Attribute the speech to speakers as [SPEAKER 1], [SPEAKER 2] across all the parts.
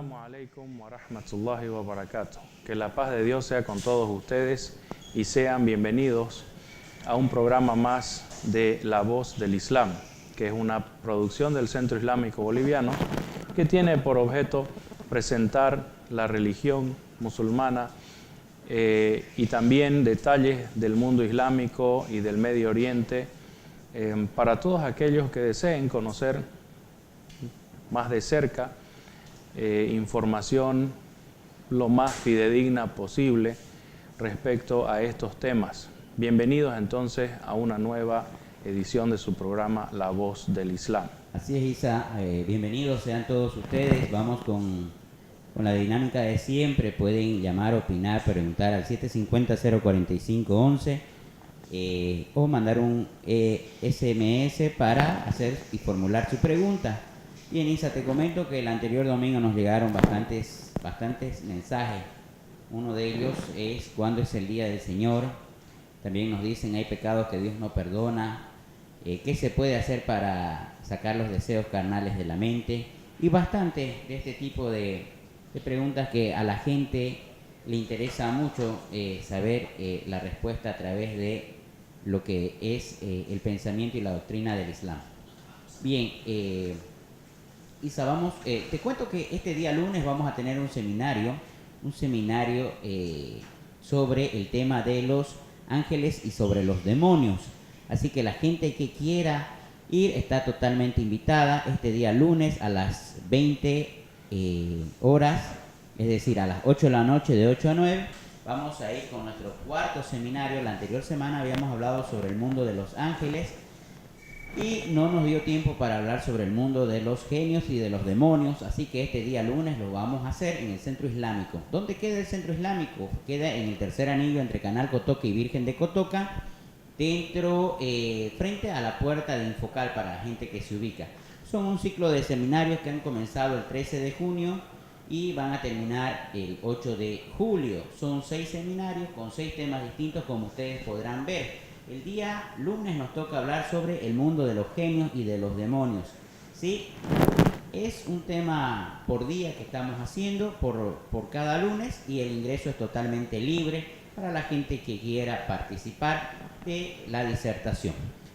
[SPEAKER 1] Assalamu alaikum wa rahmatullahi wa barakatuh. Que la paz de Dios sea con todos ustedes y sean bienvenidos a un programa más de La Voz del Islam, que es una producción del Centro Islámico Boliviano que tiene por objeto presentar la religión musulmana y también detalles del mundo islámico y del Medio Oriente para todos aquellos que deseen conocer más de cerca información lo más fidedigna posible respecto a estos temas. Bienvenidos entonces a una nueva edición de su programa La Voz del Islam.
[SPEAKER 2] Así es, Isa, bienvenidos sean todos ustedes. Vamos con la dinámica de siempre. Pueden llamar, opinar, preguntar al 750-045-11 o mandar un SMS para hacer y formular su pregunta. Bien, Isa, te comento que el anterior domingo nos llegaron bastantes mensajes. Uno de ellos es ¿cuándo es el día del Señor? También nos dicen hay pecados que Dios no perdona. ¿Qué se puede hacer para sacar los deseos carnales de la mente? Y bastante de este tipo de preguntas que a la gente le interesa mucho saber la respuesta a través de lo que es el pensamiento y la doctrina del Islam. Bien, Isa, vamos, te cuento que este día lunes vamos a tener un seminario sobre el tema de los ángeles y sobre los demonios. Así que la gente que quiera ir está totalmente invitada este día lunes a las 20 horas, es decir, a las 8 de la noche, de 8 a 9. Vamos a ir con nuestro cuarto seminario. La anterior semana habíamos hablado sobre el mundo de los ángeles y no nos dio tiempo para hablar sobre el mundo de los genios y de los demonios, así que este día lunes lo vamos a hacer en el Centro Islámico. ¿Dónde queda el Centro Islámico? Queda en el tercer anillo entre Canal Cotoca y Virgen de Cotoca, dentro, frente a la puerta de Infocal para la gente que se ubica. Son un ciclo de seminarios que han comenzado el 13 de junio y van a terminar el 8 de julio. Son 6 seminarios con 6 temas distintos, como ustedes podrán ver. El día lunes nos toca hablar sobre el mundo de los genios y de los demonios. ¿Sí? Es un tema por día que estamos haciendo por cada lunes y el ingreso es totalmente libre para la gente que quiera participar de la disertación.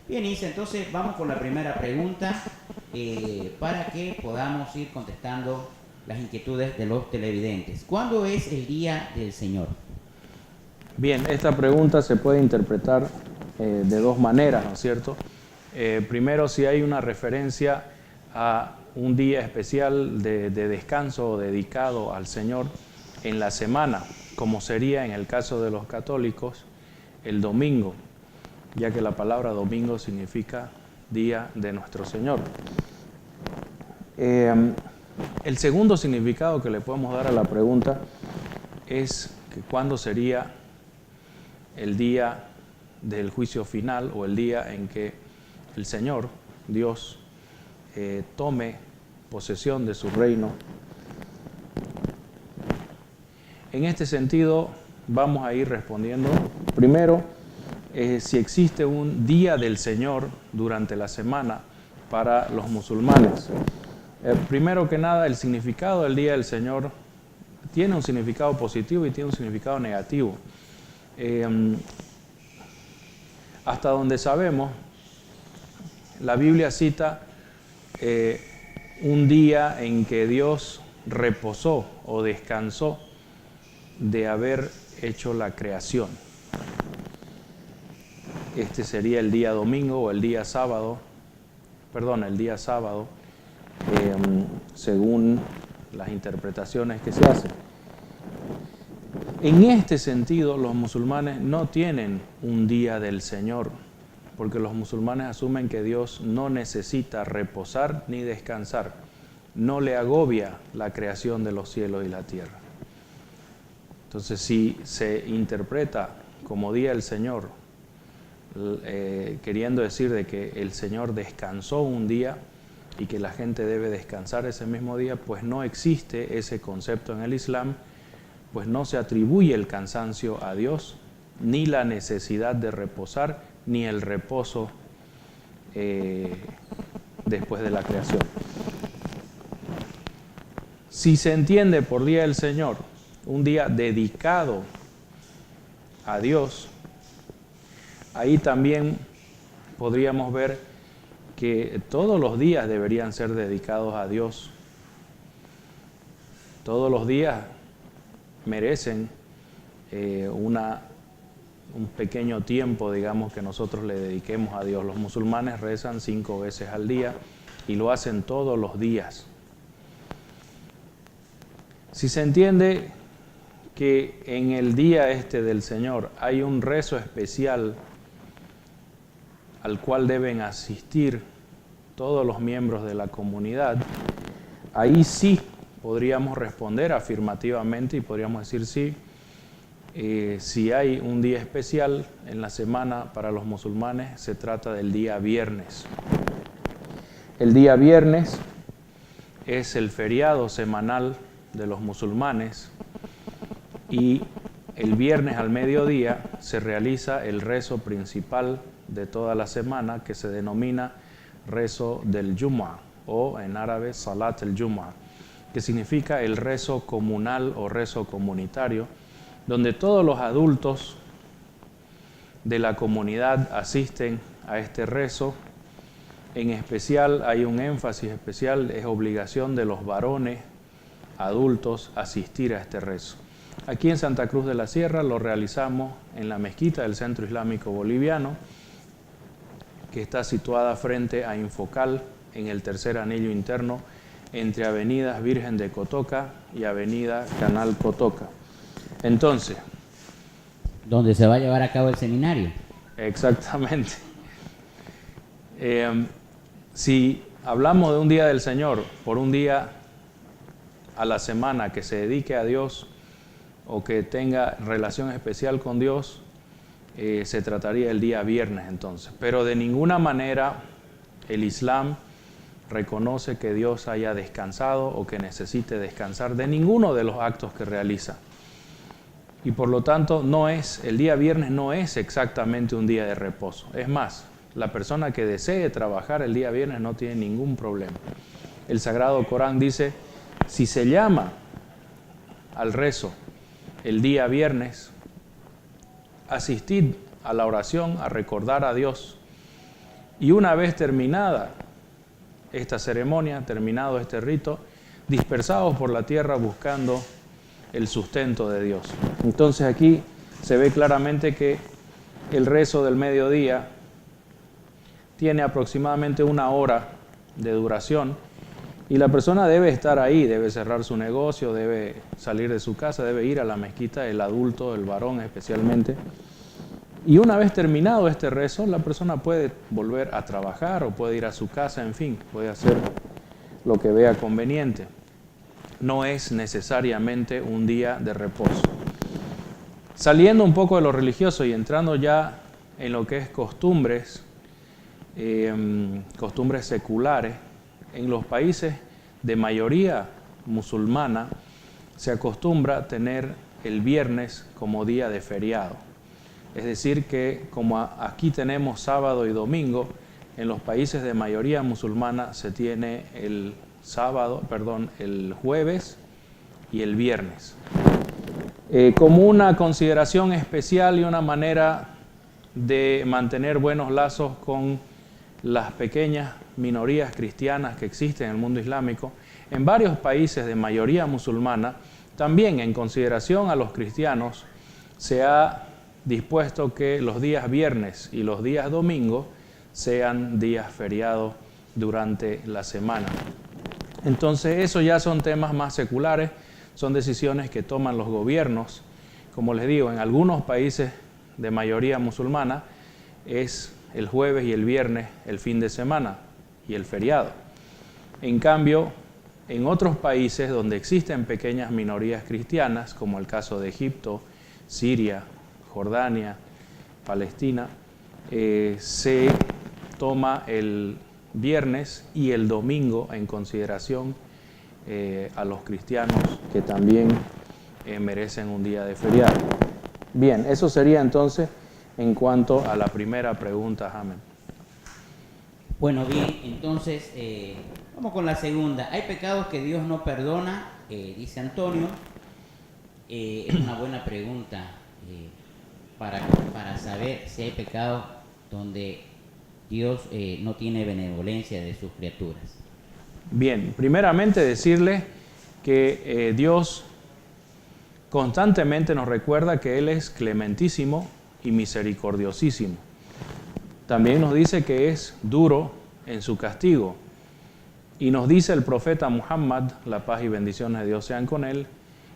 [SPEAKER 2] Bien, Isa, entonces vamos con la primera pregunta para que podamos ir contestando las inquietudes de los televidentes. ¿Cuándo es el día del Señor?
[SPEAKER 1] Bien, esta pregunta se puede interpretar de dos maneras, ¿no es cierto? Primero, si hay una referencia a un día especial de descanso dedicado al Señor en la semana, como sería en el caso de los católicos el domingo, ya que la palabra domingo significa día de nuestro Señor. El segundo significado que le podemos dar a la pregunta es que cuándo sería el día del juicio final o el día en que el Señor, Dios, tome posesión de su reino. En este sentido, vamos a ir respondiendo primero si existe un día del Señor durante la semana para los musulmanes. Primero que nada, el significado del día del Señor tiene un significado positivo y tiene un significado negativo. Hasta donde sabemos, la Biblia cita un día en que Dios reposó o descansó de haber hecho la creación. Este sería el día domingo o el día sábado, según las interpretaciones que se hacen. En este sentido, los musulmanes no tienen un día del Señor, porque los musulmanes asumen que Dios no necesita reposar ni descansar, no le agobia la creación de los cielos y la tierra. Entonces, si se interpreta como día del Señor, queriendo decir de que el Señor descansó un día y que la gente debe descansar ese mismo día, pues no existe ese concepto en el Islam, pues no se atribuye el cansancio a Dios, ni la necesidad de reposar, ni el reposo después de la creación. Si se entiende por día del Señor un día dedicado a Dios, ahí también podríamos ver que todos los días deberían ser dedicados a Dios. Todos los días merecen un pequeño tiempo, digamos, que nosotros le dediquemos a Dios. Los musulmanes rezan 5 veces al día y lo hacen todos los días. Si se entiende que en el día este del Señor hay un rezo especial al cual deben asistir todos los miembros de la comunidad, ahí sí podríamos responder afirmativamente y podríamos decir sí. Si hay un día especial en la semana para los musulmanes, se trata del día viernes. El día viernes es el feriado semanal de los musulmanes y el viernes al mediodía se realiza el rezo principal de toda la semana, que se denomina rezo del Jumu'ah, o en árabe Salat el-Jumu'ah, que significa el rezo comunal o rezo comunitario, donde todos los adultos de la comunidad asisten a este rezo. En especial hay un énfasis especial, es obligación de los varones adultos asistir a este rezo. Aquí en Santa Cruz de la Sierra lo realizamos en la mezquita del Centro Islámico Boliviano, que está situada frente a Infocal, en el tercer anillo interno, entre Avenidas Virgen de Cotoca y Avenida Canal Cotoca. Entonces,
[SPEAKER 2] ¿dónde se va a llevar a cabo el seminario?
[SPEAKER 1] Exactamente. Si hablamos de un día del Señor, por un día a la semana que se dedique a Dios o que tenga relación especial con Dios, se trataría el día viernes entonces. Pero de ninguna manera el Islam reconoce que Dios haya descansado o que necesite descansar de ninguno de los actos que realiza. Y por lo tanto, el día viernes no es exactamente un día de reposo. Es más, la persona que desee trabajar el día viernes no tiene ningún problema. El Sagrado Corán dice, si se llama al rezo el día viernes, asistid a la oración, a recordar a Dios. Y una vez terminada esta ceremonia, terminado este rito, dispersados por la tierra buscando el sustento de Dios. Entonces aquí se ve claramente que el rezo del mediodía tiene aproximadamente 1 hora de duración y la persona debe estar ahí, debe cerrar su negocio, debe salir de su casa, debe ir a la mezquita, el adulto, el varón especialmente. Y una vez terminado este rezo, la persona puede volver a trabajar o puede ir a su casa, en fin, puede hacer lo que vea conveniente. No es necesariamente un día de reposo. Saliendo un poco de lo religioso y entrando ya en lo que es costumbres seculares, en los países de mayoría musulmana se acostumbra tener el viernes como día de feriado. Es decir que como aquí tenemos sábado y domingo, en los países de mayoría musulmana se tiene el jueves y el viernes. Como una consideración especial y una manera de mantener buenos lazos con las pequeñas minorías cristianas que existen en el mundo islámico, en varios países de mayoría musulmana, también en consideración a los cristianos, se ha dispuesto que los días viernes y los días domingos sean días feriados durante la semana. Entonces, eso ya son temas más seculares, son decisiones que toman los gobiernos. Como les digo, en algunos países de mayoría musulmana es el jueves y el viernes el fin de semana y el feriado. En cambio, en otros países donde existen pequeñas minorías cristianas, como el caso de Egipto, Siria, Jordania, Palestina, se toma el viernes y el domingo en consideración a los cristianos que también merecen un día de feriado. Bien, eso sería entonces en cuanto a la primera pregunta, Jaime.
[SPEAKER 2] Bueno, bien, entonces vamos con la segunda. ¿Hay pecados que Dios no perdona dice Antonio, es una buena pregunta para saber si hay pecado donde Dios no tiene benevolencia de sus criaturas.
[SPEAKER 1] Bien, primeramente decirle que Dios constantemente nos recuerda que Él es clementísimo y misericordiosísimo. También nos dice que es duro en su castigo. Y nos dice el profeta Muhammad, la paz y bendiciones de Dios sean con él,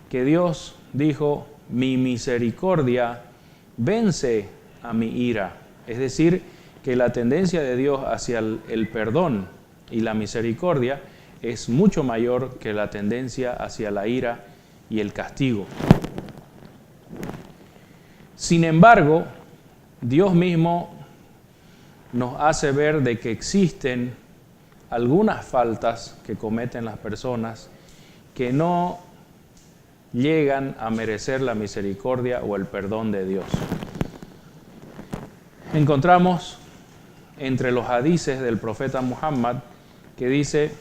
[SPEAKER 1] que Dios dijo, mi misericordia vence a mi ira. Es decir, que la tendencia de Dios hacia el perdón y la misericordia es mucho mayor que la tendencia hacia la ira y el castigo. Sin embargo, Dios mismo nos hace ver de que existen algunas faltas que cometen las personas que no llegan a merecer la misericordia o el perdón de Dios. Encontramos entre los hadices del profeta Muhammad que dice,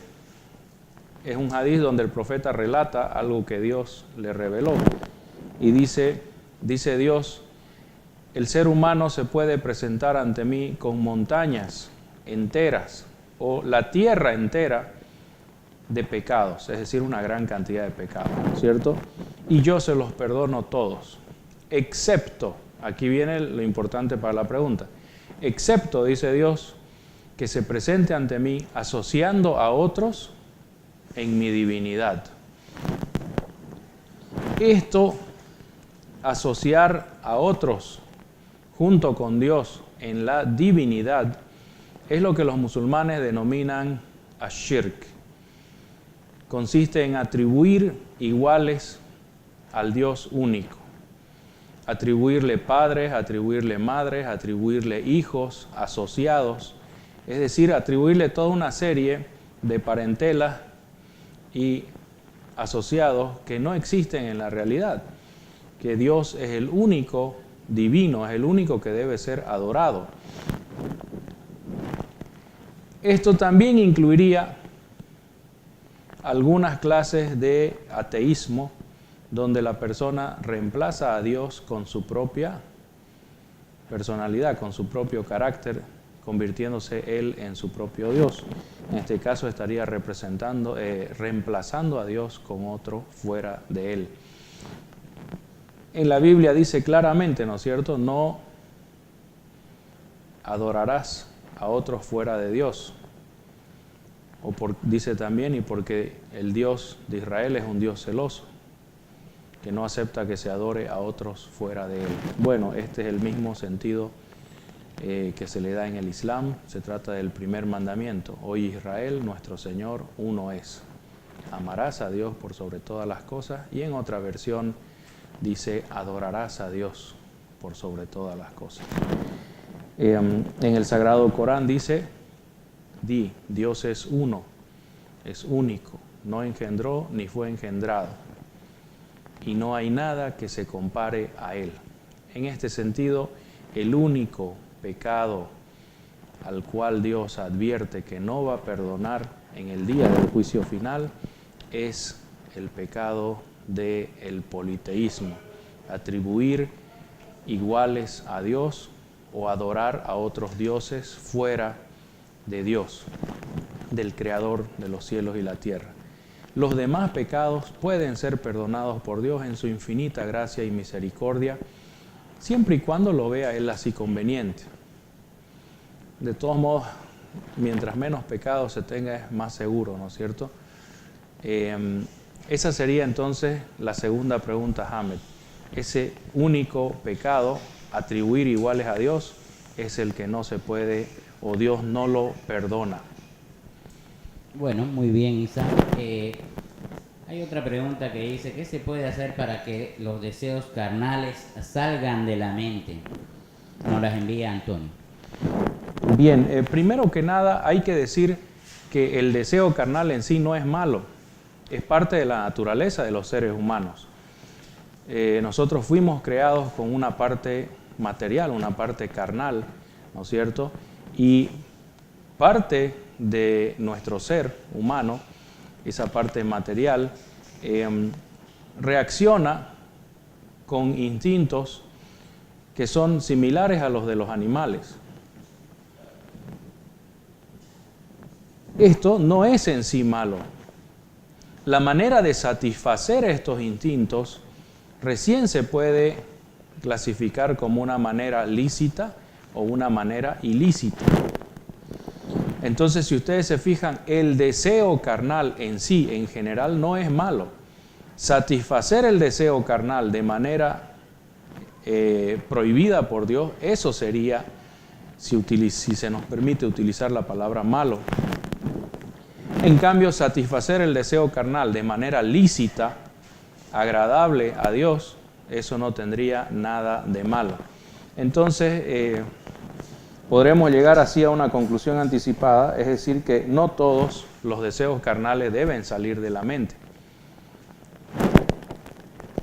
[SPEAKER 1] es un hadiz donde el profeta relata algo que Dios le reveló y dice Dios, el ser humano se puede presentar ante mí con montañas enteras o la tierra entera de pecados, es decir, una gran cantidad de pecados, ¿cierto? Y yo se los perdono todos, excepto, aquí viene lo importante para la pregunta, excepto, dice Dios, que se presente ante mí asociando a otros en mi divinidad. Esto, asociar a otros junto con Dios en la divinidad, es lo que los musulmanes denominan ashirk. Consiste en atribuir iguales al Dios único. Atribuirle padres, atribuirle madres, atribuirle hijos, asociados. Es decir, atribuirle toda una serie de parentelas y asociados que no existen en la realidad. Que Dios es el único divino, es el único que debe ser adorado. Esto también incluiría algunas clases de ateísmo donde la persona reemplaza a Dios con su propia personalidad, con su propio carácter, convirtiéndose él en su propio Dios. En este caso estaría reemplazando a Dios con otro fuera de él. En la Biblia dice claramente, ¿no es cierto?, no adorarás a otros fuera de Dios. Dice también, y porque el Dios de Israel es un Dios celoso, que no acepta que se adore a otros fuera de él. Bueno, este es el mismo sentido que se le da en el Islam. Se trata del primer mandamiento. Oye Israel, nuestro Señor uno es. Amarás a Dios por sobre todas las cosas. Y en otra versión dice, adorarás a Dios por sobre todas las cosas. En el Sagrado Corán dice, Dios es uno, es único, no engendró ni fue engendrado, y no hay nada que se compare a Él. En este sentido, el único pecado al cual Dios advierte que no va a perdonar en el día del juicio final es el pecado del politeísmo, atribuir iguales a Dios o adorar a otros dioses fuera de Dios, del Creador de los cielos y la tierra. Los demás pecados pueden ser perdonados por Dios en su infinita gracia y misericordia, siempre y cuando lo vea Él así conveniente. De todos modos, mientras menos pecados se tenga, es más seguro, ¿no es cierto? Esa sería entonces la segunda pregunta, Hamed. Ese único pecado, atribuir iguales a Dios, es el que no se puede, o Dios no lo perdona.
[SPEAKER 2] Bueno, muy bien, Isa. Hay otra pregunta que dice, ¿qué se puede hacer para que los deseos carnales salgan de la mente? Nos las envía Antonio.
[SPEAKER 1] Bien, primero que nada hay que decir que el deseo carnal en sí no es malo, es parte de la naturaleza de los seres humanos. Nosotros fuimos creados con una parte material, una parte carnal, ¿no es cierto? Y parte de nuestro ser humano, esa parte material, reacciona con instintos que son similares a los de los animales. Esto no es en sí malo. La manera de satisfacer estos instintos recién se puede clasificar como una manera lícita o una manera ilícita. Entonces, si ustedes se fijan, el deseo carnal en sí, en general, no es malo. Satisfacer el deseo carnal de manera prohibida por Dios, eso sería, si se nos permite utilizar la palabra malo. En cambio, satisfacer el deseo carnal de manera lícita, agradable a Dios, eso no tendría nada de malo. Entonces, podremos llegar así a una conclusión anticipada, es decir, que no todos los deseos carnales deben salir de la mente.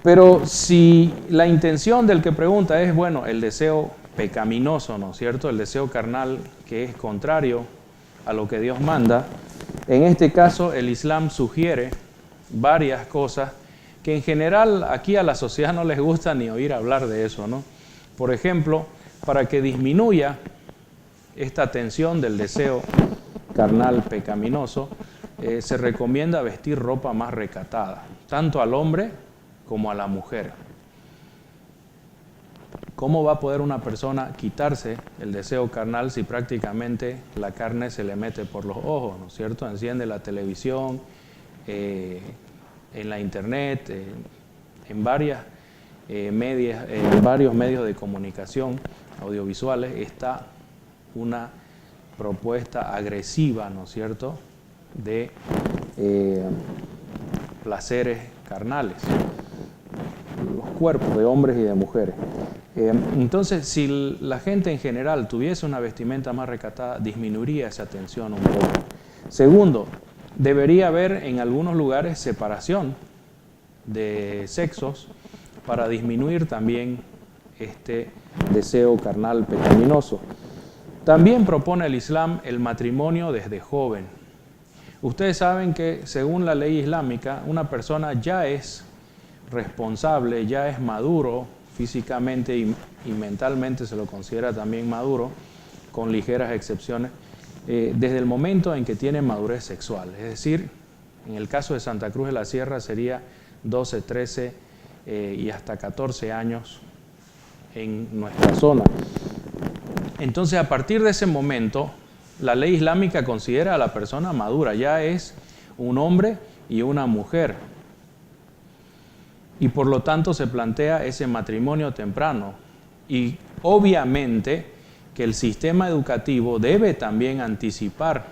[SPEAKER 1] Pero si la intención del que pregunta es, bueno, el deseo pecaminoso, ¿no es cierto? El deseo carnal que es contrario a lo que Dios manda, en este caso el Islam sugiere varias cosas que en general aquí a la sociedad no les gusta ni oír hablar de eso, ¿no? Por ejemplo, para que disminuya esta tensión del deseo carnal pecaminoso, se recomienda vestir ropa más recatada, tanto al hombre como a la mujer. ¿Cómo va a poder una persona quitarse el deseo carnal si prácticamente la carne se le mete por los ojos, ¿no es cierto? Enciende la televisión, en la internet, en varios medios de comunicación audiovisuales está una propuesta agresiva, ¿no es cierto?, de placeres carnales, los cuerpos de hombres y de mujeres. Entonces, si la gente en general tuviese una vestimenta más recatada, disminuiría esa tensión un poco. Segundo, debería haber en algunos lugares separación de sexos para disminuir también este deseo carnal pecaminoso. También propone el Islam el matrimonio desde joven. Ustedes saben que según la ley islámica, una persona ya es responsable, ya es maduro físicamente y mentalmente, se lo considera también maduro, con ligeras excepciones, desde el momento en que tiene madurez sexual. Es decir, en el caso de Santa Cruz de la Sierra sería 12, 13 y hasta 14 años en nuestra zona. Entonces, a partir de ese momento, la ley islámica considera a la persona madura, ya es un hombre y una mujer. Y por lo tanto se plantea ese matrimonio temprano. Y obviamente que el sistema educativo debe también anticipar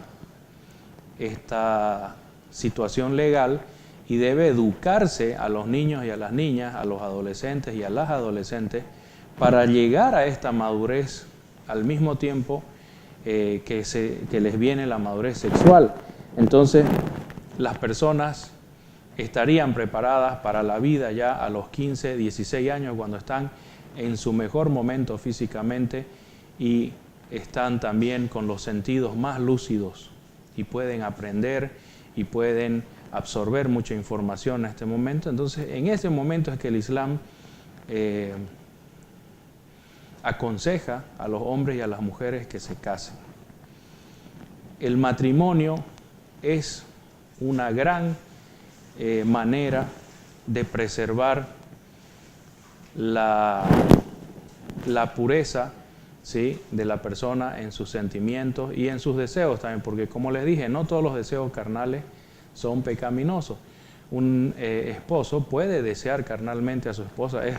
[SPEAKER 1] esta situación legal y debe educarse a los niños y a las niñas, a los adolescentes y a las adolescentes, para llegar a esta madurez al mismo tiempo que les viene la madurez sexual. Entonces, las personas estarían preparadas para la vida ya a los 15, 16 años, cuando están en su mejor momento físicamente y están también con los sentidos más lúcidos y pueden aprender y pueden absorber mucha información en este momento. Entonces, en ese momento es que el Islam aconseja a los hombres y a las mujeres que se casen. El matrimonio es una gran manera de preservar la pureza, ¿sí?, de la persona en sus sentimientos y en sus deseos también, porque como les dije, no todos los deseos carnales son pecaminosos. Un esposo puede desear carnalmente a su esposa, es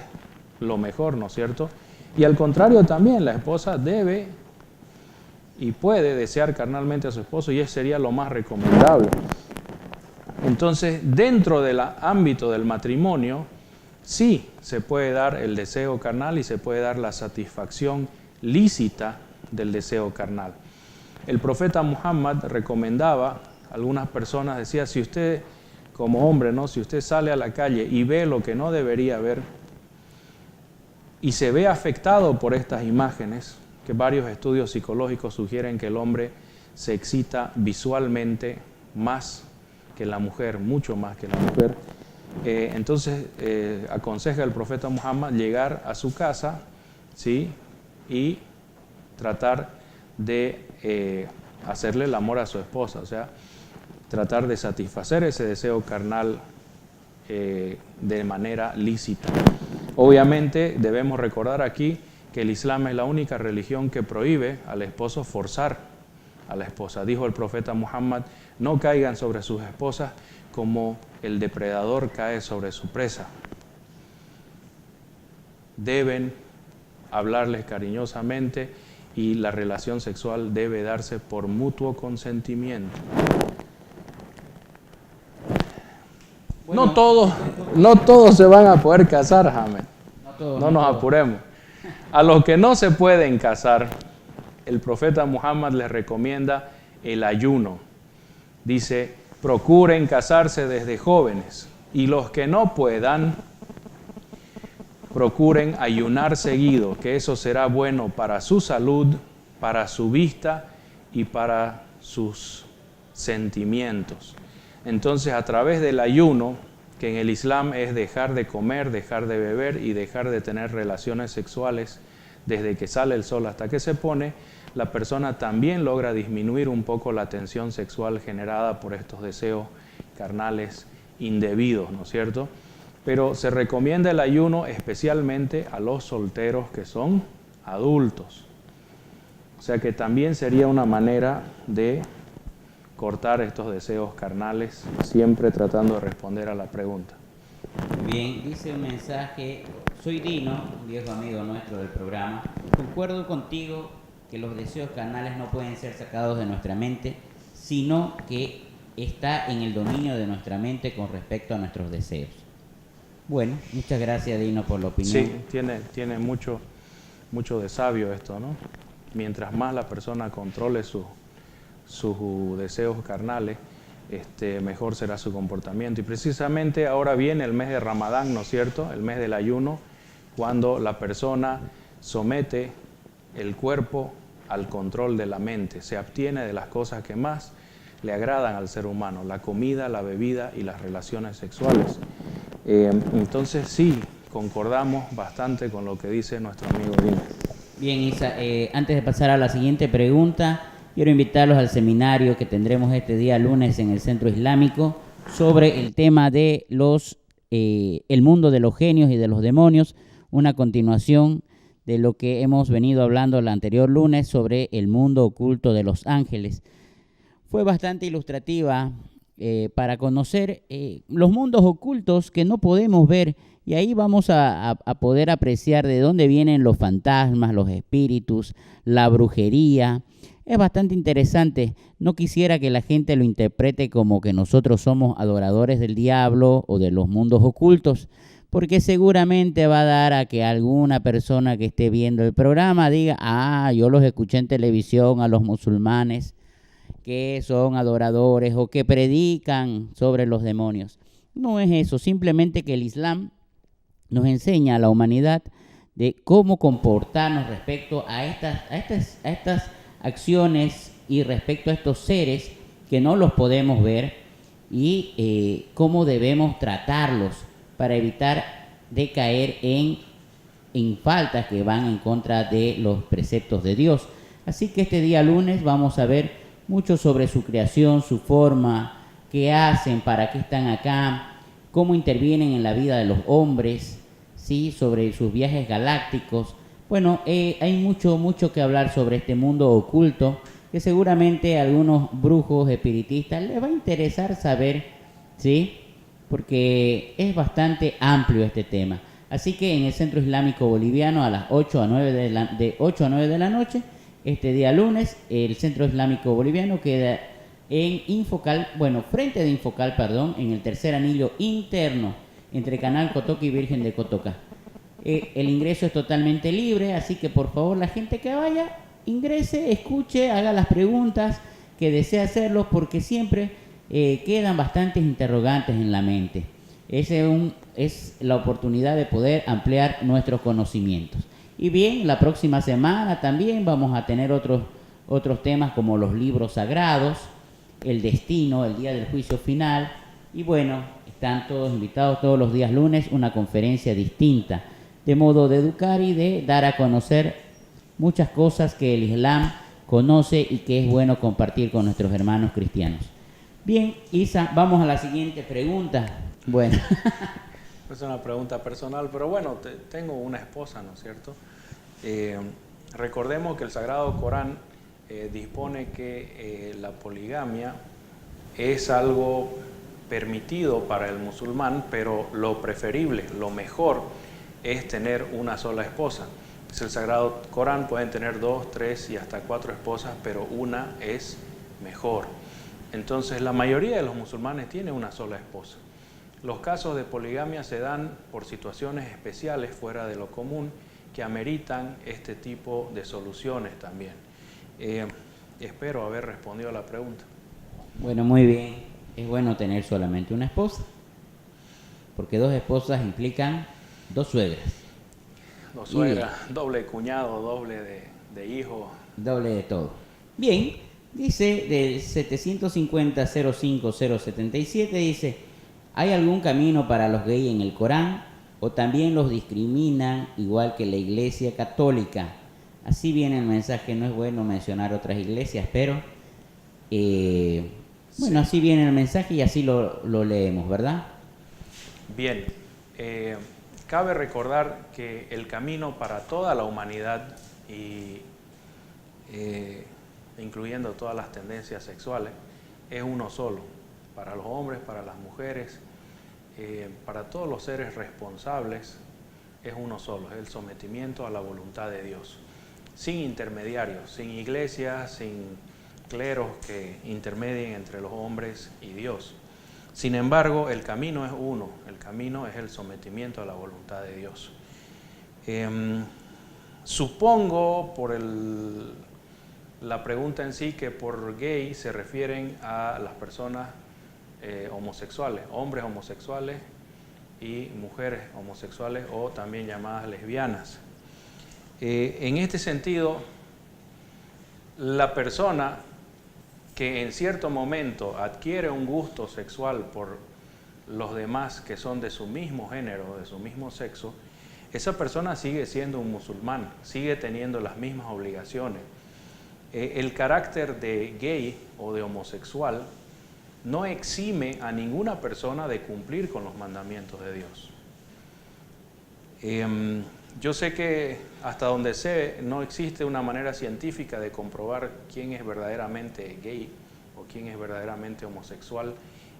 [SPEAKER 1] lo mejor, ¿no es cierto? Y al contrario también, la esposa debe y puede desear carnalmente a su esposo y eso sería lo más recomendable. Entonces, dentro del ámbito del matrimonio, sí se puede dar el deseo carnal y se puede dar la satisfacción lícita del deseo carnal. El profeta Muhammad recomendaba, algunas personas decía, si usted como hombre, ¿no?, si usted sale a la calle y ve lo que no debería ver y se ve afectado por estas imágenes, que varios estudios psicológicos sugieren que el hombre se excita visualmente más que la mujer, mucho más que la mujer. Entonces aconseja el profeta Muhammad llegar a su casa, ¿sí? Y tratar de hacerle el amor a su esposa, o sea, tratar de satisfacer ese deseo carnal de manera lícita. Obviamente debemos recordar aquí que el Islam es la única religión que prohíbe al esposo forzar a la esposa. Dijo el profeta Muhammad: no caigan sobre sus esposas como el depredador cae sobre su presa. Deben hablarles cariñosamente y la relación sexual debe darse por mutuo consentimiento. Bueno, no todos se van a poder casar, James. No nos apuremos. A los que no se pueden casar, el profeta Muhammad les recomienda el ayuno. Dice: procuren casarse desde jóvenes, y los que no puedan, procuren ayunar seguido, que eso será bueno para su salud, para su vista y para sus sentimientos. Entonces, a través del ayuno, que en el Islam es dejar de comer, dejar de beber y dejar de tener relaciones sexuales desde que sale el sol hasta que se pone, la persona también logra disminuir un poco la tensión sexual generada por estos deseos carnales indebidos, ¿no es cierto? Pero se recomienda el ayuno especialmente a los solteros que son adultos. O sea que también sería una manera de cortar estos deseos carnales, siempre tratando de responder a la pregunta.
[SPEAKER 2] Bien, dice un mensaje: soy Dino, un viejo amigo nuestro del programa. Concuerdo contigo que los deseos carnales no pueden ser sacados de nuestra mente, sino que está en el dominio de nuestra mente con respecto a nuestros deseos. Bueno, muchas gracias, Dino, por la opinión.
[SPEAKER 1] Sí, tiene mucho de sabio esto, ¿no? Mientras más la persona controle sus deseos carnales, mejor será su comportamiento. Y precisamente ahora viene el mes de Ramadán, ¿no es cierto? El mes del ayuno, cuando la persona somete el cuerpo al control de la mente, se abstiene de las cosas que más le agradan al ser humano: la comida, la bebida y las relaciones sexuales. Entonces sí, concordamos bastante con lo que dice nuestro amigo Dino.
[SPEAKER 2] Bien, Isa, antes de pasar a la siguiente pregunta, quiero invitarlos al seminario que tendremos este día lunes en el Centro Islámico sobre el tema de el mundo de los genios y de los demonios, una continuación de lo que hemos venido hablando el anterior lunes sobre el mundo oculto de los ángeles. Fue bastante ilustrativa para conocer los mundos ocultos que no podemos ver, y ahí vamos a poder apreciar de dónde vienen los fantasmas, los espíritus, la brujería. Es bastante interesante. No quisiera que la gente lo interprete como que nosotros somos adoradores del diablo o de los mundos ocultos, porque seguramente va a dar a que alguna persona que esté viendo el programa diga: yo los escuché en televisión a los musulmanes que son adoradores o que predican sobre los demonios. No es eso, simplemente que el Islam nos enseña a la humanidad de cómo comportarnos respecto a estas acciones y respecto a estos seres que no los podemos ver, y cómo debemos tratarlos para evitar de caer en faltas que van en contra de los preceptos de Dios. Así que este día lunes vamos a ver mucho sobre su creación, su forma, qué hacen, para qué están acá, cómo intervienen en la vida de los hombres, ¿sí? Sobre sus viajes galácticos. Bueno, hay mucho que hablar sobre este mundo oculto, que seguramente a algunos brujos espiritistas les va a interesar saber, ¿sí? Porque es bastante amplio este tema. Así que en el Centro Islámico Boliviano a las 8 a 9 de la noche, este día lunes, el Centro Islámico Boliviano queda en frente de Infocal, en el tercer anillo interno entre Canal Cotoca y Virgen de Cotoca. El ingreso es totalmente libre, así que por favor la gente que vaya, ingrese, escuche, haga las preguntas que desea hacerlos, porque siempre quedan bastantes interrogantes en la mente. Es la oportunidad de poder ampliar nuestros conocimientos. Y bien, la próxima semana también vamos a tener otros temas como los libros sagrados, el destino, el día del juicio final. Y bueno, están todos invitados todos los días lunes, una conferencia distinta, de modo de educar y de dar a conocer muchas cosas que el Islam conoce y que es bueno compartir con nuestros hermanos cristianos. Bien, Isa, vamos a la siguiente pregunta. Bueno.
[SPEAKER 1] Es una pregunta personal, pero bueno, tengo una esposa, ¿no es cierto? Recordemos que el Sagrado Corán dispone que la poligamia es algo permitido para el musulmán, pero lo preferible, lo mejor es tener una sola esposa. Es el Sagrado Corán, pueden tener 2, 3 y hasta 4 esposas, pero una es mejor. Entonces la mayoría de los musulmanes tiene una sola esposa. Los casos de poligamia se dan por situaciones especiales fuera de lo común que ameritan este tipo de soluciones también. Espero haber respondido a la pregunta.
[SPEAKER 2] Bueno, muy bien. Es bueno tener solamente una esposa, porque 2 esposas implican 2 suegras.
[SPEAKER 1] 2 suegras, doble cuñado, doble de hijo.
[SPEAKER 2] Doble de todo. Bien, dice del 750-05077, dice, ¿hay algún camino para los gays en el Corán o también los discriminan igual que la Iglesia Católica? Así viene el mensaje, no es bueno mencionar otras iglesias, pero bueno, así viene el mensaje y así lo leemos, ¿verdad?
[SPEAKER 1] Bien, cabe recordar que el camino para toda la humanidad, incluyendo todas las tendencias sexuales, es uno solo, para los hombres, para las mujeres, para todos los seres responsables, es uno solo, es el sometimiento a la voluntad de Dios, sin intermediarios, sin iglesias, sin cleros que intermedien entre los hombres y Dios. Sin embargo, el camino es uno, el camino es el sometimiento a la voluntad de Dios. Supongo, por la pregunta en sí, que por gay se refieren a las personas homosexuales, hombres homosexuales y mujeres homosexuales o también llamadas lesbianas. En este sentido, la persona que en cierto momento adquiere un gusto sexual por los demás que son de su mismo género, de su mismo sexo, esa persona sigue siendo un musulmán, sigue teniendo las mismas obligaciones. El carácter de gay o de homosexual no exime a ninguna persona de cumplir con los mandamientos de Dios. Yo sé que hasta donde sé no existe una manera científica de comprobar quién es verdaderamente gay o quién es verdaderamente homosexual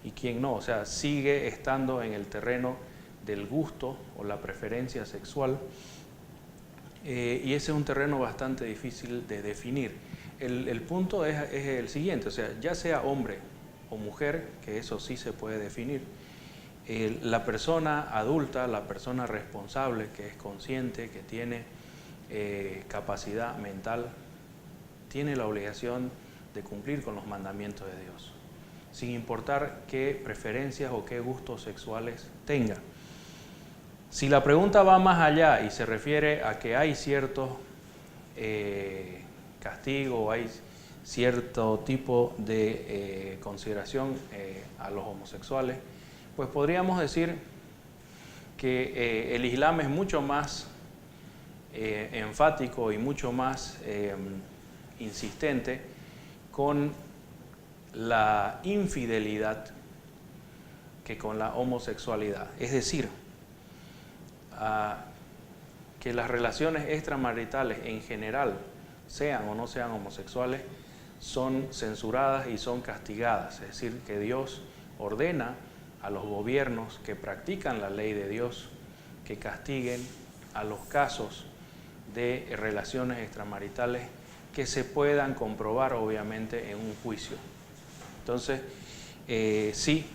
[SPEAKER 1] y quién no. O sea, sigue estando en el terreno del gusto o la preferencia sexual y ese es un terreno bastante difícil de definir. El punto es el siguiente, o sea, ya sea hombre o mujer, que eso sí se puede definir, la persona adulta, la persona responsable, que es consciente, que tiene capacidad mental, tiene la obligación de cumplir con los mandamientos de Dios, sin importar qué preferencias o qué gustos sexuales tenga. Si la pregunta va más allá y se refiere a que hay cierto castigo, hay cierto tipo de consideración a los homosexuales, pues podríamos decir que el Islam es mucho más enfático y mucho más insistente con la infidelidad que con la homosexualidad. Es decir, que las relaciones extramaritales en general, sean o no sean homosexuales, son censuradas y son castigadas. Es decir, que Dios ordena a los gobiernos que practican la ley de Dios que castiguen a los casos de relaciones extramaritales que se puedan comprobar obviamente en un juicio. Entonces, sí,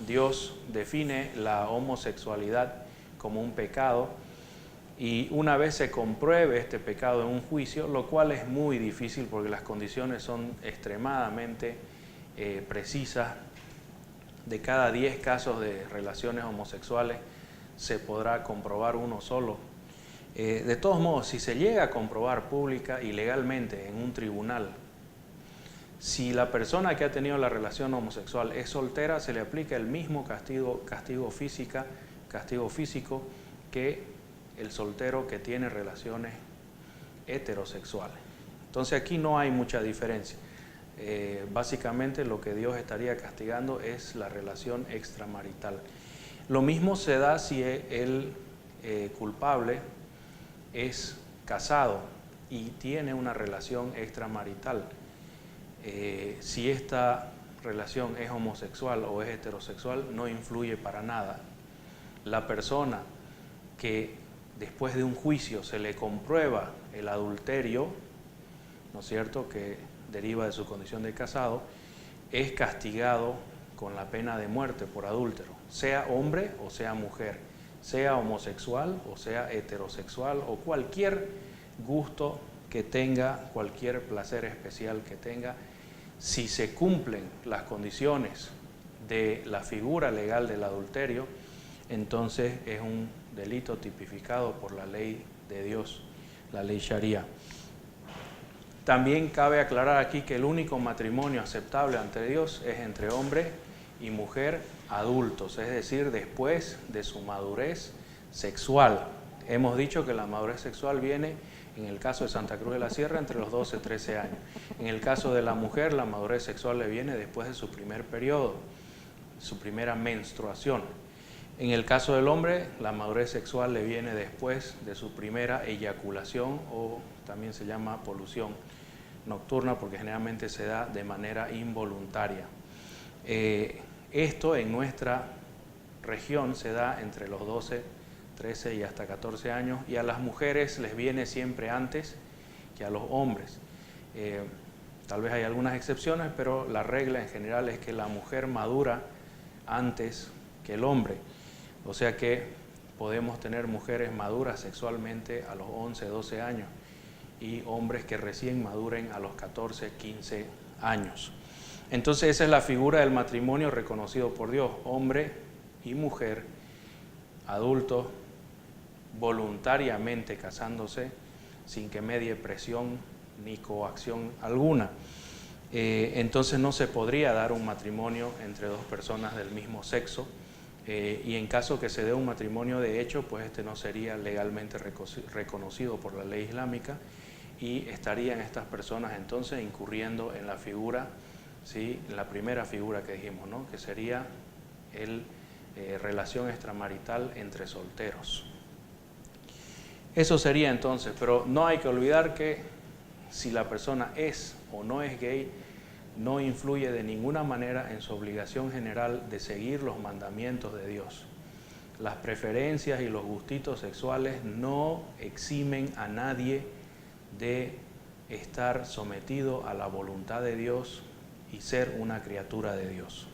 [SPEAKER 1] Dios define la homosexualidad como un pecado y una vez se compruebe este pecado en un juicio, lo cual es muy difícil porque las condiciones son extremadamente precisas. De cada 10 casos de relaciones homosexuales se podrá comprobar uno solo. De todos modos, si se llega a comprobar pública y legalmente en un tribunal, Si la persona que ha tenido la relación homosexual es soltera, se le aplica el mismo castigo físico que el soltero que tiene relaciones heterosexuales. Entonces aquí no hay mucha diferencia. Básicamente lo que Dios estaría castigando es la relación extramarital. Lo mismo se da si el culpable es casado y tiene una relación extramarital. Si esta relación es homosexual o es heterosexual, no influye para nada. La persona que después de un juicio se le comprueba el adulterio, ¿no es cierto?, que deriva de su condición de casado, es castigado con la pena de muerte por adúltero, sea hombre o sea mujer, sea homosexual o sea heterosexual o cualquier gusto que tenga, cualquier placer especial que tenga. Si se cumplen las condiciones de la figura legal del adulterio, entonces es un delito tipificado por la ley de Dios, la ley Sharia. También cabe aclarar aquí que el único matrimonio aceptable ante Dios es entre hombre y mujer adultos, es decir, después de su madurez sexual. Hemos dicho que la madurez sexual viene, en el caso de Santa Cruz de la Sierra, entre los 12 y 13 años. En el caso de la mujer, la madurez sexual le viene después de su primer periodo, su primera menstruación. En el caso del hombre, la madurez sexual le viene después de su primera eyaculación, o también se llama polución nocturna, porque generalmente se da de manera involuntaria. Esto en nuestra región se da entre los 12, 13 y hasta 14 años, y a las mujeres les viene siempre antes que a los hombres. Tal vez hay algunas excepciones, pero la regla en general es que la mujer madura antes que el hombre. O sea que podemos tener mujeres maduras sexualmente a los 11, 12 años y hombres que recién maduren a los 14, 15 años. Entonces esa es la figura del matrimonio reconocido por Dios, hombre y mujer, adultos, voluntariamente casándose sin que medie presión ni coacción alguna. Entonces no se podría dar un matrimonio entre dos personas del mismo sexo, y en caso que se dé un matrimonio de hecho, pues este no sería legalmente reconocido por la ley islámica y estarían estas personas entonces incurriendo en la figura, ¿sí?, la primera figura que dijimos, ¿no?, que sería relación extramarital entre solteros. Eso sería entonces, pero no hay que olvidar que si la persona es o no es gay, no influye de ninguna manera en su obligación general de seguir los mandamientos de Dios. Las preferencias y los gustitos sexuales no eximen a nadie de estar sometido a la voluntad de Dios y ser una criatura de Dios.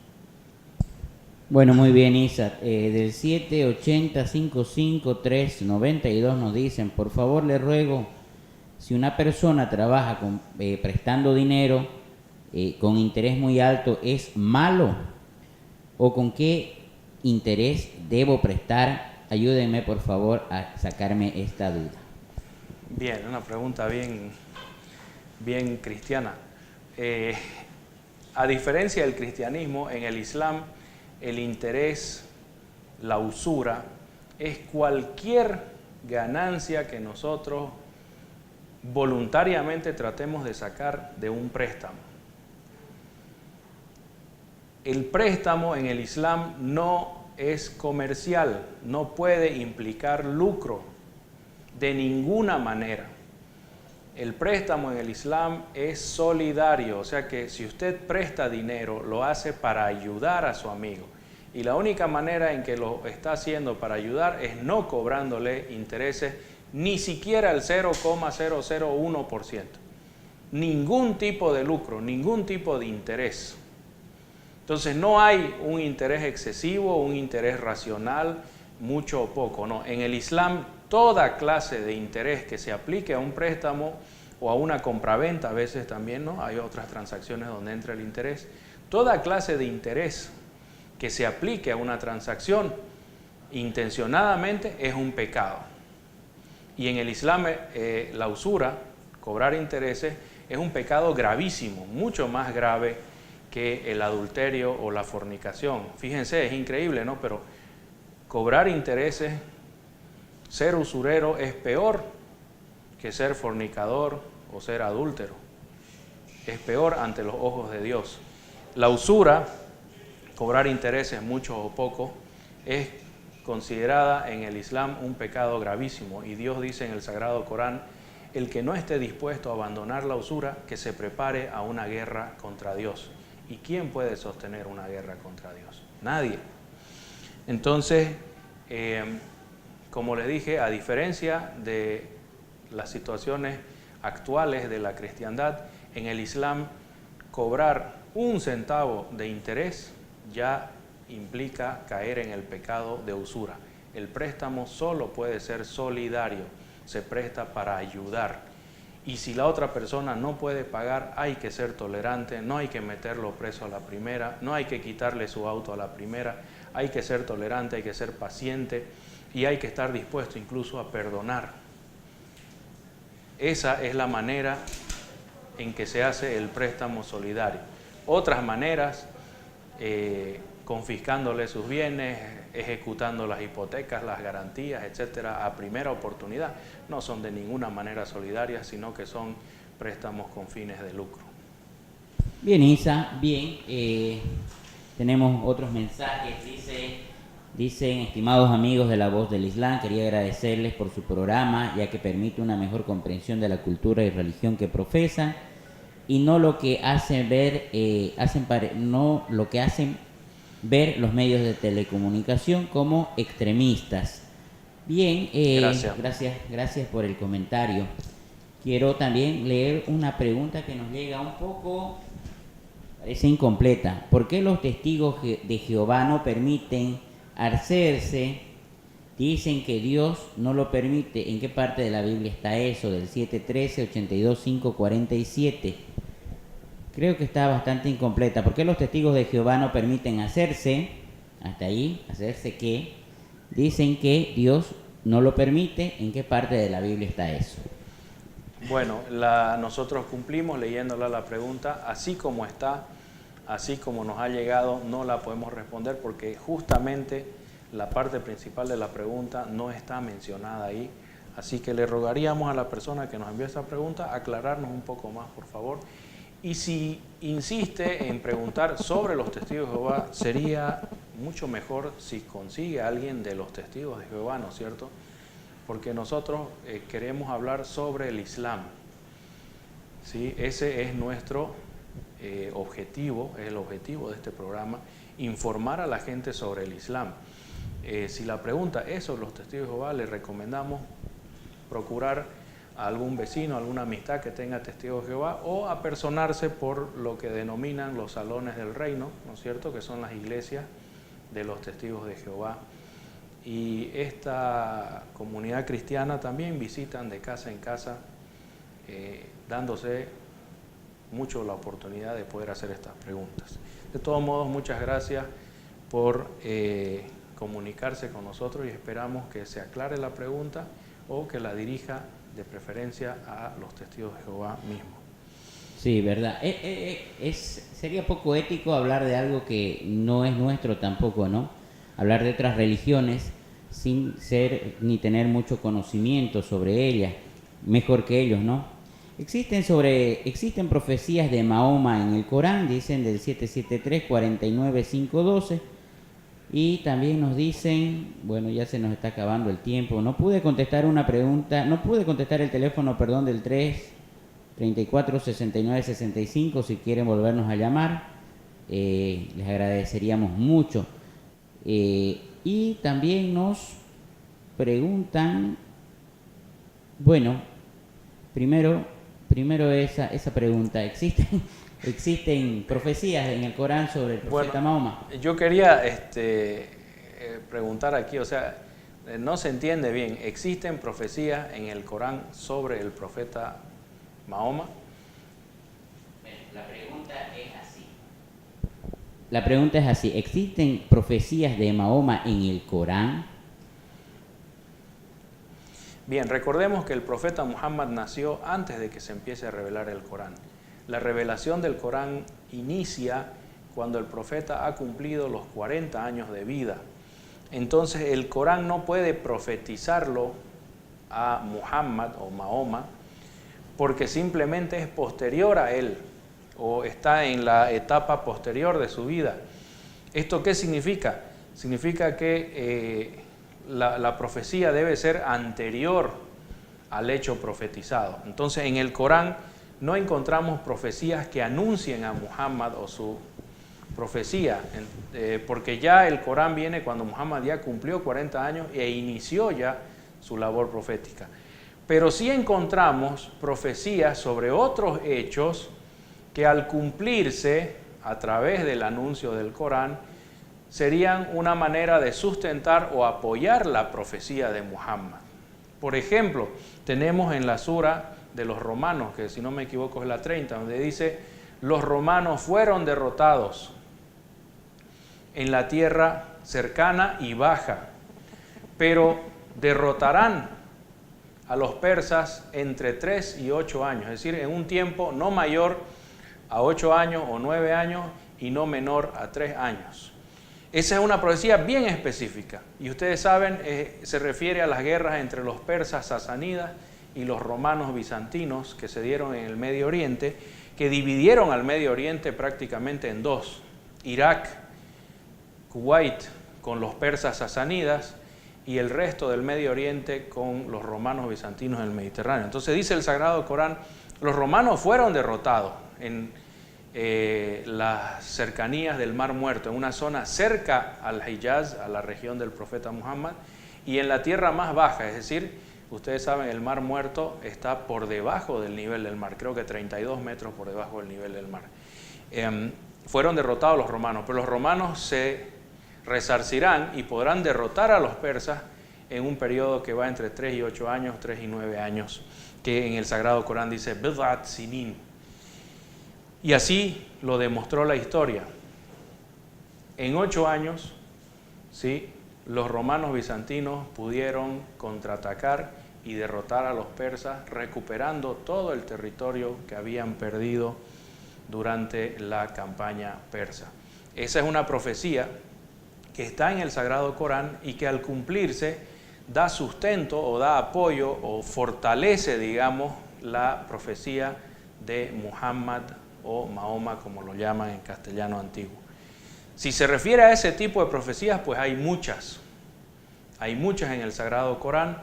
[SPEAKER 2] Bueno, muy bien, Isa. Del 780-553-92 nos dicen, por favor le ruego, si una persona trabaja prestando dinero con interés muy alto, ¿es malo? ¿O con qué interés debo prestar? Ayúdenme, por favor, a sacarme esta duda.
[SPEAKER 1] Bien, una pregunta bien cristiana. A diferencia del cristianismo, en el Islam, el interés, la usura, es cualquier ganancia que nosotros voluntariamente tratemos de sacar de un préstamo. El préstamo en el Islam no es comercial, no puede implicar lucro de ninguna manera. El préstamo en el Islam es solidario, o sea que si usted presta dinero, lo hace para ayudar a su amigo. Y la única manera en que lo está haciendo para ayudar es no cobrándole intereses, ni siquiera el 0,001%. Ningún tipo de lucro, ningún tipo de interés. Entonces no hay un interés excesivo, un interés racional, mucho o poco, no. En el Islam, toda clase de interés que se aplique a un préstamo o a una compraventa, a veces también, ¿no?, hay otras transacciones donde entra el interés. Toda clase de interés que se aplique a una transacción intencionadamente es un pecado. Y en el Islam la usura, cobrar intereses, es un pecado gravísimo, mucho más grave que el adulterio o la fornicación. Fíjense, es increíble, ¿no? Pero cobrar intereses, ser usurero es peor que ser fornicador o ser adúltero. Es peor ante los ojos de Dios. La usura, cobrar intereses, muchos o pocos, es considerada en el Islam un pecado gravísimo. Y Dios dice en el Sagrado Corán, el que no esté dispuesto a abandonar la usura, que se prepare a una guerra contra Dios. ¿Y quién puede sostener una guerra contra Dios? Nadie. Entonces, como les dije, a diferencia de las situaciones actuales de la cristiandad, en el Islam cobrar un centavo de interés ya implica caer en el pecado de usura. El préstamo solo puede ser solidario, se presta para ayudar. Y si la otra persona no puede pagar, hay que ser tolerante, no hay que meterlo preso a la primera, no hay que quitarle su auto a la primera, hay que ser tolerante, hay que ser paciente y hay que estar dispuesto incluso a perdonar. Esa es la manera en que se hace el préstamo solidario. Otras maneras, confiscándole sus bienes, ejecutando las hipotecas, las garantías, etcétera, a primera oportunidad, no son de ninguna manera solidarias, sino que son préstamos con fines de lucro.
[SPEAKER 2] Bien, Isa, bien. Tenemos otros mensajes. Dicen, estimados amigos de La Voz del Islam, quería agradecerles por su programa, ya que permite una mejor comprensión de la cultura y religión que profesan, y no lo que hacen ver, no lo que hacen ver los medios de telecomunicación como extremistas. Bien, gracias por el comentario. Quiero también leer una pregunta que nos llega un poco, parece incompleta. ¿Por qué los testigos de Jehová no permiten hacerse? Dicen que Dios no lo permite. ¿En qué parte de la Biblia está eso? Del 7:13, 82:5-47. Creo que está bastante incompleta. ¿Por qué los testigos de Jehová no permiten hacerse? Hasta ahí, ¿hacerse qué? Dicen que Dios no lo permite. ¿En qué parte de la Biblia está eso?
[SPEAKER 1] Bueno, nosotros cumplimos leyéndola la pregunta, así como está, así como nos ha llegado, no la podemos responder porque justamente la parte principal de la pregunta no está mencionada ahí. Así que le rogaríamos a la persona que nos envió esa pregunta aclararnos un poco más, por favor. Y si insiste en preguntar sobre los testigos de Jehová, sería mucho mejor si consigue a alguien de los testigos de Jehová, ¿no es cierto? Porque nosotros queremos hablar sobre el Islam, ¿sí? Ese es nuestro objetivo, es el objetivo de este programa, informar a la gente sobre el Islam. Si la pregunta es sobre los testigos de Jehová, le recomendamos procurar a algún vecino, alguna amistad que tenga testigos de Jehová, o apersonarse por lo que denominan los salones del reino, ¿no es cierto?, que son las iglesias de los testigos de Jehová. Y esta comunidad cristiana también visitan de casa en casa, dándose mucho la oportunidad de poder hacer estas preguntas. De todos modos, muchas gracias por comunicarse con nosotros y esperamos que se aclare la pregunta o que la dirija de preferencia a los testigos de Jehová mismos.
[SPEAKER 2] Sí, verdad. Sería poco ético hablar de algo que no es nuestro tampoco, ¿no? Hablar de otras religiones sin ser ni tener mucho conocimiento sobre ellas, mejor que ellos, ¿no? Existen profecías de Mahoma en el Corán, dicen del 773, 49, 512. Y también nos dicen, bueno, ya se nos está acabando el tiempo, no pude contestar el teléfono, del 34 69 65, si quieren volvernos a llamar, les agradeceríamos mucho. Y también nos preguntan, bueno, primero esa pregunta, ¿existen profecías en el Corán sobre el profeta Mahoma?
[SPEAKER 1] Yo quería preguntar aquí, o sea, no se entiende bien, ¿existen profecías en el Corán sobre el profeta Mahoma?
[SPEAKER 2] La pregunta es así, ¿existen profecías de Mahoma en el Corán?
[SPEAKER 1] Bien, recordemos que el profeta Muhammad nació antes de que se empiece a revelar el Corán. La revelación del Corán inicia cuando el profeta ha cumplido los 40 años de vida. Entonces el Corán no puede profetizarlo a Muhammad o Mahoma porque simplemente es posterior a él o está en la etapa posterior de su vida. ¿Esto qué significa? Significa que la profecía debe ser anterior al hecho profetizado. Entonces en el Corán no encontramos profecías que anuncien a Muhammad o su profecía, porque ya el Corán viene cuando Muhammad ya cumplió 40 años e inició ya su labor profética. Pero sí encontramos profecías sobre otros hechos que al cumplirse a través del anuncio del Corán serían una manera de sustentar o apoyar la profecía de Muhammad. Por ejemplo, tenemos en la sura de los romanos, que si no me equivoco es la 30, donde dice: los romanos fueron derrotados en la tierra cercana y baja, pero derrotarán a los persas entre 3 y 8 años, es decir, en un tiempo no mayor a 8 años o 9 años y no menor a 3 años. Esa es una profecía bien específica y ustedes saben, se refiere a las guerras entre los persas sasánidas y los romanos bizantinos que se dieron en el Medio Oriente, que dividieron al Medio Oriente prácticamente en dos: Irak, Kuwait con los persas sasánidas y el resto del Medio Oriente con los romanos bizantinos del Mediterráneo. Entonces dice el Sagrado Corán: los romanos fueron derrotados en las cercanías del Mar Muerto, en una zona cerca al Hijaz, a la región del profeta Muhammad, y en la tierra más baja, es decir, ustedes saben, el Mar Muerto está por debajo del nivel del mar, creo que 32 metros por debajo del nivel del mar. Fueron derrotados los romanos, pero los romanos se resarcirán y podrán derrotar a los persas en un periodo que va entre 3 y 8 años, 3 y 9 años, que en el Sagrado Corán dice Bid'at Sinin. Y así lo demostró la historia. En 8 años, ¿sí?, los romanos bizantinos pudieron contraatacar y derrotar a los persas, recuperando todo el territorio que habían perdido durante la campaña persa. Esa es una profecía que está en el Sagrado Corán y que al cumplirse da sustento o da apoyo o fortalece, digamos, la profecía de Muhammad o Mahoma, como lo llaman en castellano antiguo. Si se refiere a ese tipo de profecías, pues hay muchas en el Sagrado Corán,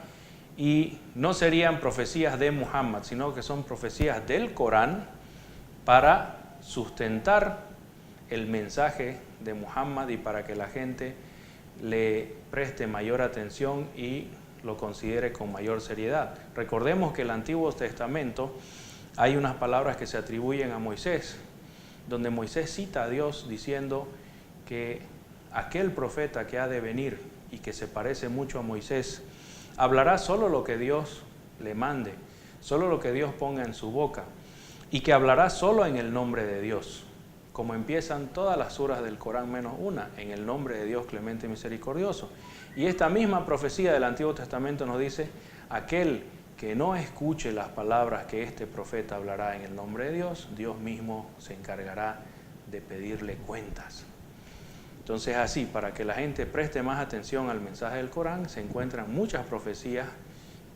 [SPEAKER 1] y no serían profecías de Muhammad, sino que son profecías del Corán para sustentar el mensaje de Muhammad y para que la gente le preste mayor atención y lo considere con mayor seriedad. Recordemos que en el Antiguo Testamento hay unas palabras que se atribuyen a Moisés, donde Moisés cita a Dios diciendo que aquel profeta que ha de venir y que se parece mucho a Moisés hablará solo lo que Dios le mande, solo lo que Dios ponga en su boca, y que hablará solo en el nombre de Dios, como empiezan todas las suras del Corán menos una, en el nombre de Dios clemente y misericordioso. Y esta misma profecía del Antiguo Testamento nos dice: aquel que no escuche las palabras que este profeta hablará en el nombre de Dios, Dios mismo se encargará de pedirle cuentas. Entonces, así, para que la gente preste más atención al mensaje del Corán, se encuentran muchas profecías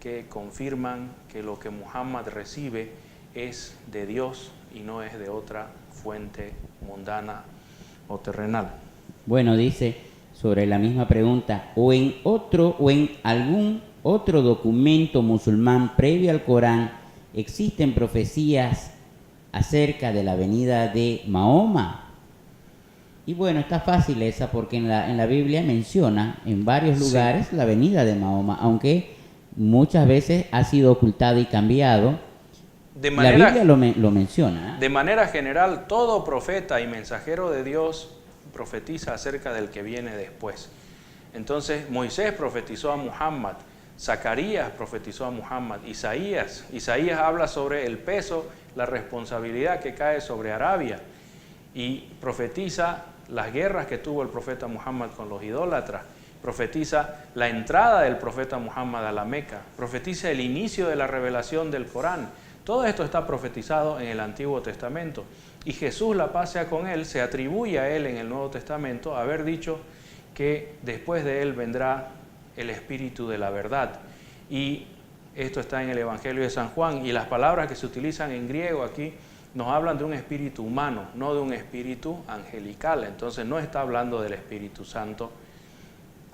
[SPEAKER 1] que confirman que lo que Muhammad recibe es de Dios y no es de otra fuente mundana o terrenal.
[SPEAKER 2] Bueno, dice sobre la misma pregunta: o en algún otro documento musulmán previo al Corán existen profecías acerca de la venida de Mahoma. Y bueno, está fácil esa, porque en la Biblia menciona en varios lugares la venida de Mahoma, aunque muchas veces ha sido ocultado y cambiado. La Biblia lo menciona.
[SPEAKER 1] De manera general, todo profeta y mensajero de Dios profetiza acerca del que viene después. Entonces, Moisés profetizó a Muhammad, Zacarías profetizó a Muhammad, Isaías habla sobre el peso, la responsabilidad que cae sobre Arabia, y profetiza las guerras que tuvo el profeta Muhammad con los idólatras. profetiza la entrada del profeta Muhammad a la Meca, profetiza el inicio de la revelación del Corán. Todo esto está profetizado en el Antiguo Testamento. Y Jesús, la paz sea con él, se atribuye a él en el Nuevo Testamento haber dicho que después de él vendrá el Espíritu de la verdad. Y esto está en el Evangelio de San Juan. Y las palabras que se utilizan en griego aquí nos hablan de un espíritu humano, no de un espíritu angelical. Entonces no está hablando del Espíritu Santo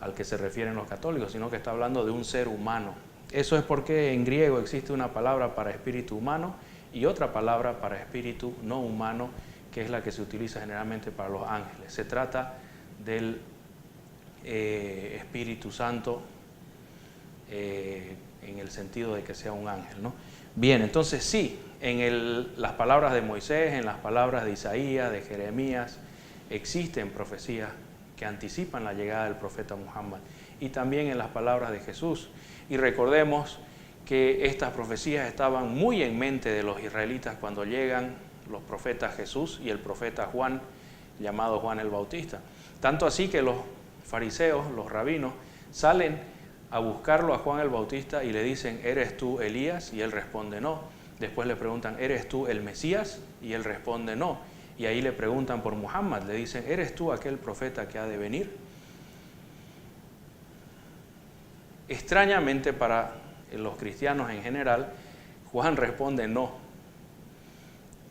[SPEAKER 1] al que se refieren los católicos, sino que está hablando de un ser humano. Eso es porque en griego existe una palabra para espíritu humano y otra palabra para espíritu no humano, que es la que se utiliza generalmente para los ángeles. Se trata del Espíritu Santo en el sentido de que sea un ángel, ¿no? Bien, entonces sí, en las palabras de Moisés, en las palabras de Isaías, de Jeremías, existen profecías que anticipan la llegada del profeta Muhammad, y también en las palabras de Jesús. Y recordemos que estas profecías estaban muy en mente de los israelitas cuando llegan los profetas Jesús y el profeta Juan, llamado Juan el Bautista. Tanto así que los fariseos, los rabinos, salen a buscarlo a Juan el Bautista y le dicen: ¿eres tú Elías? Y él responde no. Después le preguntan: ¿eres tú el Mesías? Y él responde no. Y ahí le preguntan por Muhammad, le dicen: ¿eres tú aquel profeta que ha de venir? Extrañamente para los cristianos en general, Juan responde no.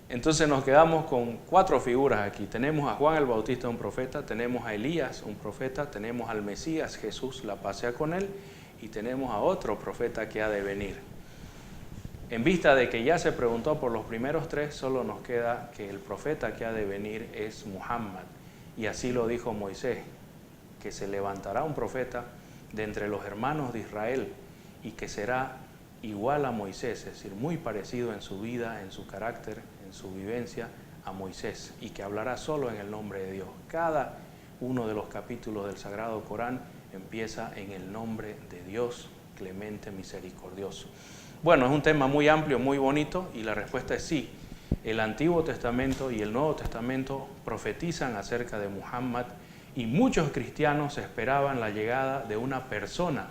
[SPEAKER 1] Entonces nos quedamos con 4 figuras aquí. Tenemos a Juan el Bautista, un profeta, tenemos a Elías, un profeta, tenemos al Mesías, Jesús, la paz sea con él, y tenemos a otro profeta que ha de venir. En vista de que ya se preguntó por los primeros 3, solo nos queda que el profeta que ha de venir es Muhammad. Y así lo dijo Moisés, que se levantará un profeta de entre los hermanos de Israel y que será igual a Moisés, es decir, muy parecido en su vida, en su carácter, en su vivencia a Moisés, y que hablará solo en el nombre de Dios. Cada uno de los capítulos del Sagrado Corán empieza en el nombre de Dios, clemente, misericordioso. Bueno, es un tema muy amplio, muy bonito, y la respuesta es sí. El Antiguo Testamento y el Nuevo Testamento profetizan acerca de Muhammad, y muchos cristianos esperaban la llegada de una persona,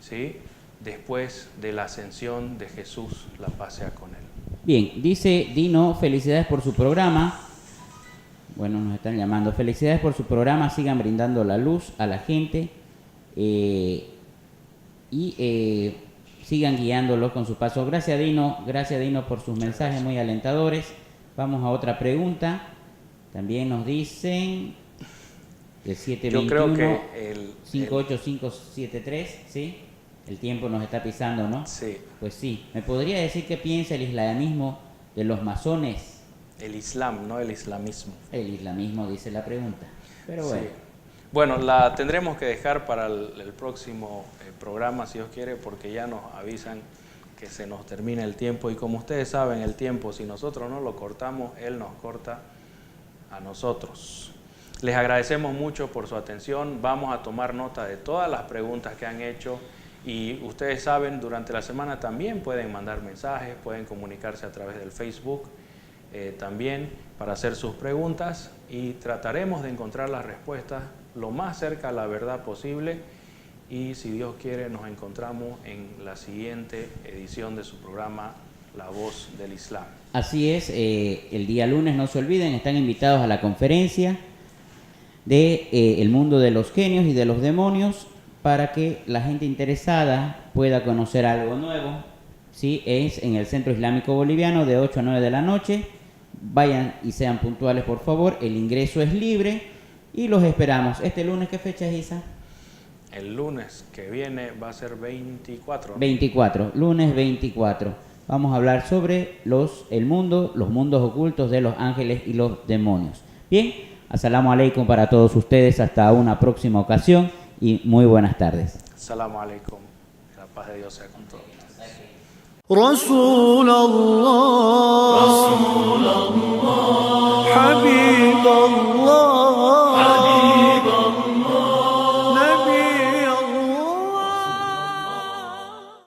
[SPEAKER 1] ¿sí?, después de la ascensión de Jesús, la paz sea con él.
[SPEAKER 2] Bien, dice Dino, felicidades por su programa. Bueno, nos están llamando. Felicidades por su programa, sigan brindando la luz a la gente sigan guiándolos con su paso. Gracias Dino por sus mensajes muy alentadores. Vamos a otra pregunta. También nos dicen el 721-58573, ¿sí? El tiempo nos está pisando, ¿no?
[SPEAKER 1] Sí.
[SPEAKER 2] Pues sí. ¿Me podría decir qué piensa el islamismo de los masones?
[SPEAKER 1] El Islam, no el islamismo.
[SPEAKER 2] El islamismo, dice la pregunta. Pero bueno.
[SPEAKER 1] Sí. Bueno, la tendremos que dejar para el próximo programa, si Dios quiere, porque ya nos avisan que se nos termina el tiempo. Y como ustedes saben, el tiempo, si nosotros no lo cortamos, Él nos corta a nosotros. Les agradecemos mucho por su atención. Vamos a tomar nota de todas las preguntas que han hecho. Y ustedes saben, durante la semana también pueden mandar mensajes, pueden comunicarse a través del Facebook también para hacer sus preguntas, y trataremos de encontrar las respuestas lo más cerca a la verdad posible, y si Dios quiere nos encontramos en la siguiente edición de su programa La Voz del Islam.
[SPEAKER 2] Así es, el día lunes, no se olviden, están invitados a la conferencia de El mundo de los genios y de los demonios, para que la gente interesada pueda conocer algo nuevo. ¿Sí? Es en el Centro Islámico Boliviano de 8 a 9 de la noche. Vayan y sean puntuales, por favor. El ingreso es libre y los esperamos. ¿Este lunes qué fecha es, Isa?
[SPEAKER 1] El lunes que viene va a ser 24.
[SPEAKER 2] 24, lunes 24. Vamos a hablar sobre los mundos ocultos de los ángeles y los demonios. Bien, asalamu alaikum para todos ustedes. Hasta una próxima ocasión y muy buenas tardes.
[SPEAKER 1] Asalamu alaikum. La paz de Dios sea con todos.
[SPEAKER 3] رسول الله